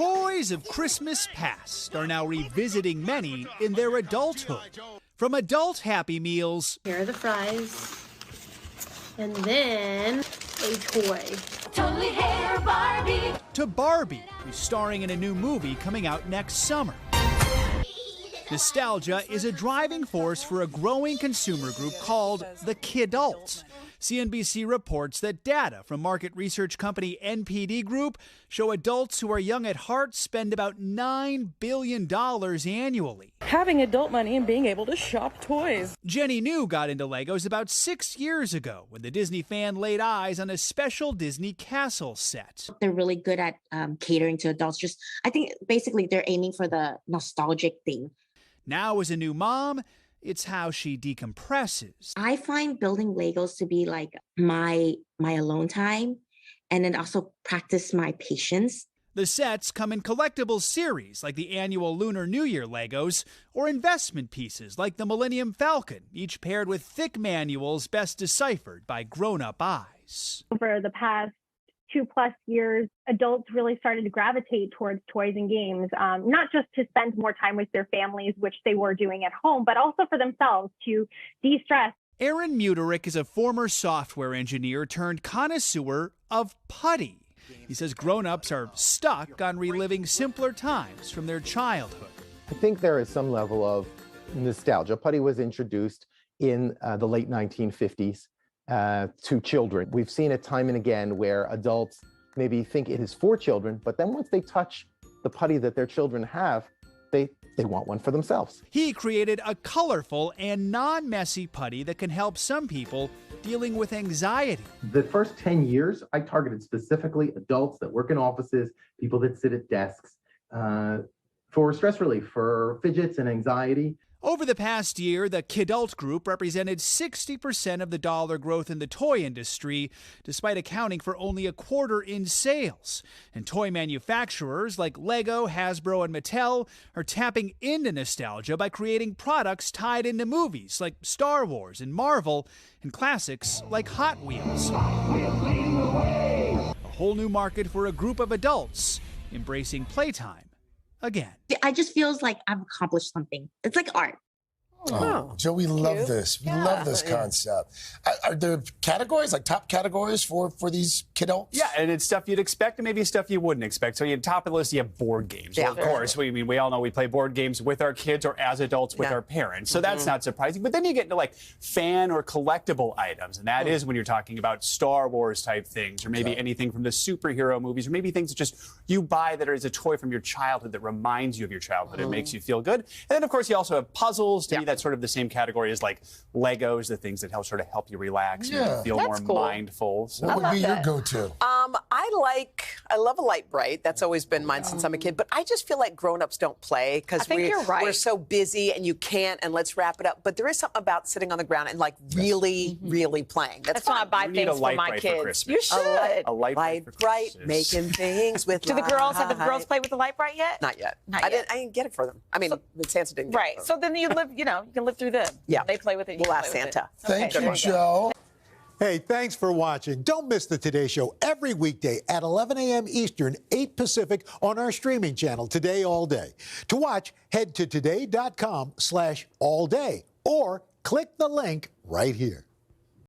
toys of Christmas past are now revisiting many in their adulthood. From adult Happy Meals, here are the fries, and then a toy. Totally Hair Barbie. To Barbie, who's starring in a new movie coming out next summer. Nostalgia is a driving force for a growing consumer group called the kidults. CNBC reports that data from market research company NPD Group show adults who are young at heart spend about $9 billion annually. Having adult money and being able to shop toys. Jenny New got into Legos about 6 years ago when the Disney fan laid eyes on a special Disney castle set. They're really good at catering to adults. I think basically they're aiming for the nostalgic thing. Now as a new mom, it's how she decompresses. I find building Legos to be like my alone time, and then also practice my patience. The sets come in collectible series like the annual Lunar New Year Legos, or investment pieces like the Millennium Falcon, each paired with thick manuals best deciphered by grown-up eyes. Over the past 2+ years, adults really started to gravitate towards toys and games, not just to spend more time with their families, which they were doing at home, but also for themselves to de-stress. Aaron Muterick is a former software engineer turned connoisseur of putty. He says grown-ups are stuck on reliving simpler times from their childhood. I think there is some level of nostalgia. Putty was introduced in the late 1950s. To children. We've seen it time and again where adults maybe think it is for children, but then once they touch the putty that their children have, they want one for themselves. He created a colorful and non-messy putty that can help some people dealing with anxiety. The first 10 years, I targeted specifically adults that work in offices, people that sit at desks, for stress relief, for fidgets and anxiety. Over the past year, the kidult group represented 60% of the dollar growth in the toy industry, despite accounting for only a quarter in sales. And toy manufacturers like Lego, Hasbro, and Mattel are tapping into nostalgia by creating products tied into movies like Star Wars and Marvel, and classics like Hot Wheels. A whole new market for a group of adults embracing playtime again. I just feels like I've accomplished something. It's like art. Oh, Joe, we love this. We love this concept. Are there categories, like top categories for these kidults? Yeah, and it's stuff you'd expect and maybe stuff you wouldn't expect. So, top of the list, you have board games. Yeah, well, of course, we all know we play board games with our kids or as adults with our parents. So that's not surprising. But then you get into like fan or collectible items. And that is when you're talking about Star Wars type things, or maybe anything from the superhero movies, or maybe things that just you buy that is a toy from your childhood that reminds you of your childhood. It makes you feel good. And then, of course, you also have puzzles. To me, that's sort of the same category as like Legos, the things that help help you relax and feel more mindful. So. What would be your go-to? I love a light bright. That's always been mine since I'm a kid. But I just feel like grown-ups don't play because we're so busy and you can't, and let's wrap it up. But there is something about sitting on the ground and like really playing. That's why I buy things for my kids. You should. A light bright, making things with Do the girls, have the girls played with the light bright yet? Not yet. I didn't get it for them. I mean, Santa didn't get it for them. So then you live, you can live through them. Yeah. They play with it. We'll ask Santa. Thank you, Joe. Hey, thanks for watching. Don't miss the Today Show every weekday at 11 a.m. Eastern, 8 Pacific on our streaming channel, Today All Day. To watch, head to today.com/allday or click the link right here.